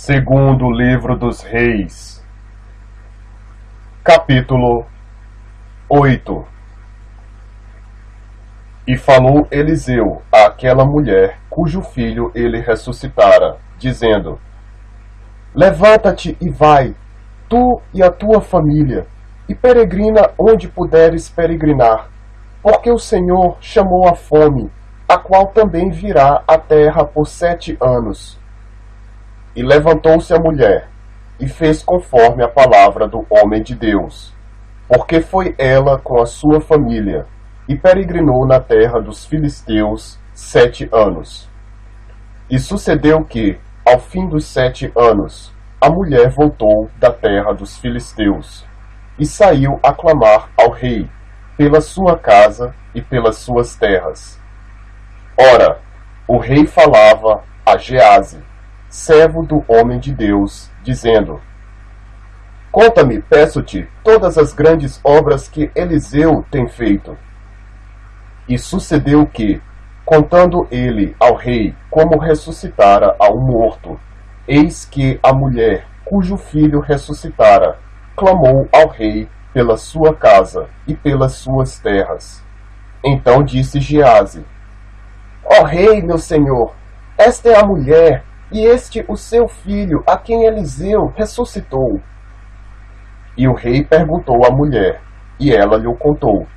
Segundo livro dos Reis, capítulo 8. E falou Eliseu àquela mulher, cujo filho ele ressuscitara, dizendo: Levanta-te e vai, tu e a tua família, e peregrina onde puderes peregrinar, porque o Senhor chamou a fome, a qual também virá à terra por 7 anos. E levantou-se a mulher, e fez conforme a palavra do homem de Deus, porque foi ela com a sua família, e peregrinou na terra dos filisteus 7 anos. E sucedeu que, ao fim dos 7 anos, a mulher voltou da terra dos filisteus, e saiu a clamar ao rei, pela sua casa e pelas suas terras. Ora, o rei falava a Gease, servo do homem de Deus, dizendo: Conta-me, peço-te, todas as grandes obras que Eliseu tem feito. E sucedeu que, contando ele ao rei como ressuscitara a um morto, eis que a mulher, cujo filho ressuscitara, clamou ao rei pela sua casa e pelas suas terras. Então disse Gease: Ó rei, meu senhor, esta é a mulher, e este o seu filho, a quem Eliseu ressuscitou. E o rei perguntou à mulher, e ela lhe contou.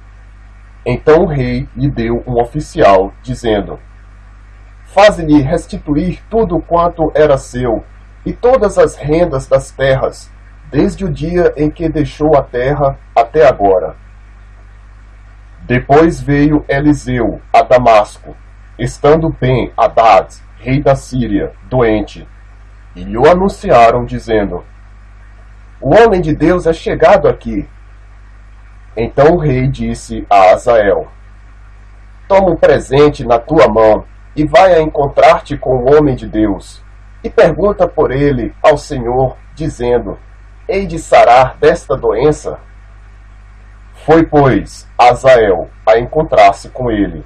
Então o rei lhe deu um oficial, dizendo: Faze-lhe restituir tudo quanto era seu, e todas as rendas das terras, desde o dia em que deixou a terra até agora. Depois veio Eliseu a Damasco, estando Ben-Hadad, rei da Síria, doente, e lhe anunciaram, dizendo: O homem de Deus é chegado aqui. Então o rei disse a Azael: Toma um presente na tua mão, e vai a encontrar-te com o homem de Deus, e pergunta por ele ao Senhor, dizendo: Hei de sarar desta doença? Foi, pois, Azael a encontrar-se com ele,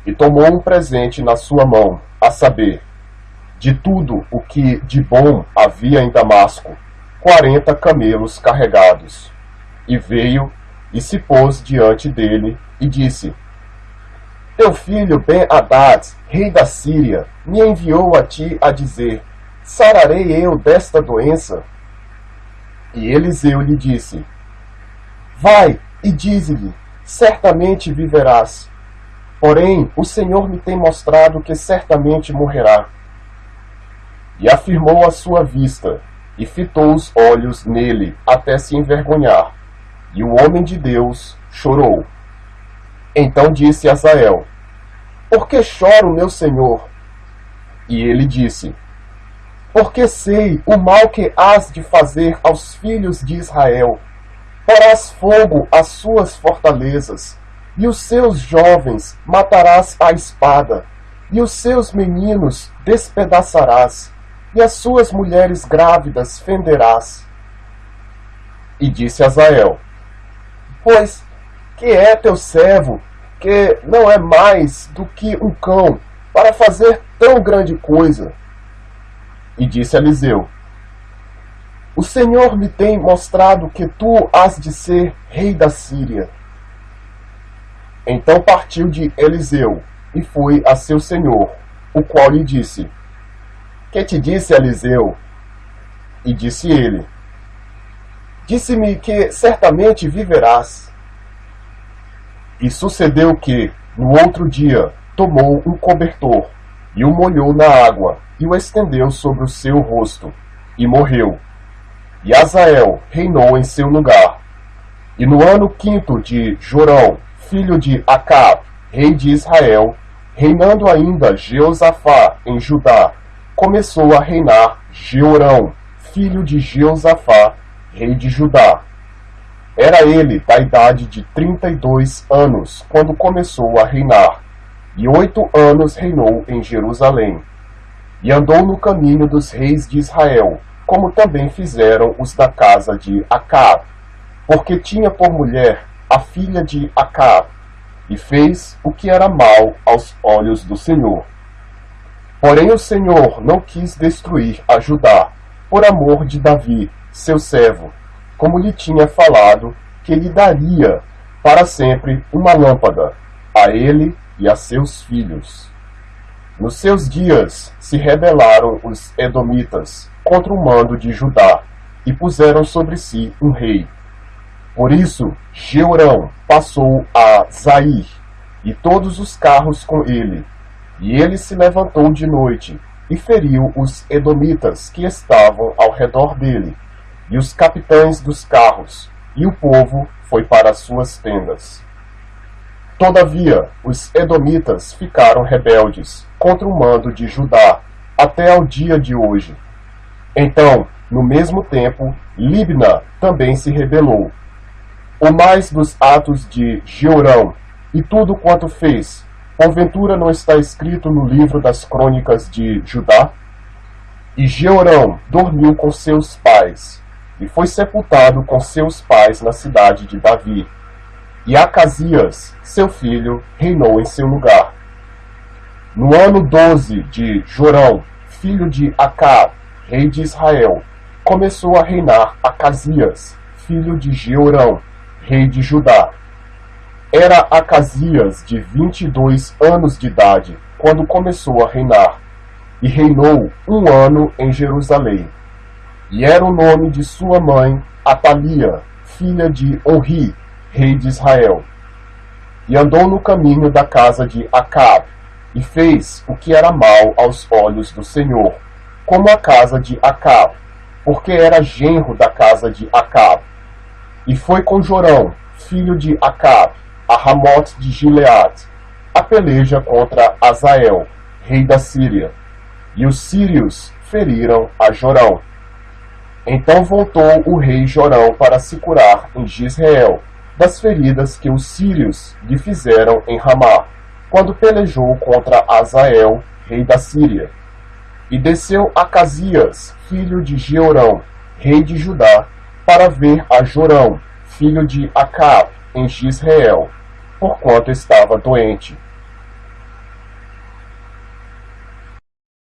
e tomou um presente na sua mão, a saber, de tudo o que de bom havia em Damasco, 40 camelos carregados. E veio e se pôs diante dele, e disse: Teu filho Ben-Hadad, rei da Síria, me enviou a ti a dizer: Sararei eu desta doença? E Eliseu lhe disse: Vai e dize-lhe: Certamente viverás. Porém, o Senhor me tem mostrado que certamente morrerá. E afirmou a sua vista, e fitou os olhos nele, até se envergonhar. E o homem de Deus chorou. Então disse Azael: Por que chora o meu senhor? E ele disse: Porque sei o mal que hás de fazer aos filhos de Israel. Porás fogo às suas fortalezas, e os seus jovens matarás à espada, e os seus meninos despedaçarás, e as suas mulheres grávidas fenderás. E disse Azael: Pois que é teu servo, que não é mais do que um cão, para fazer tão grande coisa? E disse Eliseu: O Senhor me tem mostrado que tu has de ser rei da Síria. Então partiu de Eliseu, e foi a seu senhor, o qual lhe disse: Que te disse Eliseu? E disse ele: Disse-me que certamente viverás. E sucedeu que, no outro dia, tomou um cobertor, e o molhou na água, e o estendeu sobre o seu rosto, e morreu. E Azael reinou em seu lugar. E no ano 5º de Jorão, filho de Acabe, rei de Israel, reinando ainda Jeosafá em Judá, começou a reinar Jeorão, filho de Jeosafá, rei de Judá. Era ele da idade de 32 anos, quando começou a reinar, e 8 anos reinou em Jerusalém. E andou no caminho dos reis de Israel, como também fizeram os da casa de Acabe, porque tinha por mulher a filha de Acabe, e fez o que era mal aos olhos do Senhor. Porém o Senhor não quis destruir a Judá, por amor de Davi, seu servo, como lhe tinha falado que lhe daria para sempre uma lâmpada, a ele e a seus filhos. Nos seus dias se rebelaram os edomitas contra o mando de Judá, e puseram sobre si um rei. Por isso, Jeorão passou a Zair, e todos os carros com ele, e ele se levantou de noite, e feriu os edomitas que estavam ao redor dele, e os capitães dos carros, e o povo foi para suas tendas. Todavia, os edomitas ficaram rebeldes contra o mando de Judá, até ao dia de hoje. Então, no mesmo tempo, Libna também se rebelou. O mais dos atos de Jeorão, e tudo quanto fez, porventura não está escrito no livro das crônicas de Judá? E Jeorão dormiu com seus pais, e foi sepultado com seus pais na cidade de Davi. E Acasias, seu filho, reinou em seu lugar. No ano 12 de Jorão, filho de Acabe, rei de Israel, começou a reinar Acasias, filho de Jeorão, rei de Judá. Era Acasias de 22 anos de idade, quando começou a reinar, e reinou 1 ano em Jerusalém. E era o nome de sua mãe, Atalia, filha de Onri, rei de Israel. E andou no caminho da casa de Acabe, e fez o que era mal aos olhos do Senhor, como a casa de Acabe, porque era genro da casa de Acabe. E foi com Jorão, filho de Acabe, a Ramote de Gileade, a peleja contra Azael, rei da Síria. E os sírios feriram a Jorão. Então voltou o rei Jorão para se curar em Jizreel, das feridas que os sírios lhe fizeram em Ramá, quando pelejou contra Azael, rei da Síria. E desceu Acasias, filho de Jeorão, rei de Judá, para ver a Jorão, filho de Acabe, em Jizreel, porquanto estava doente.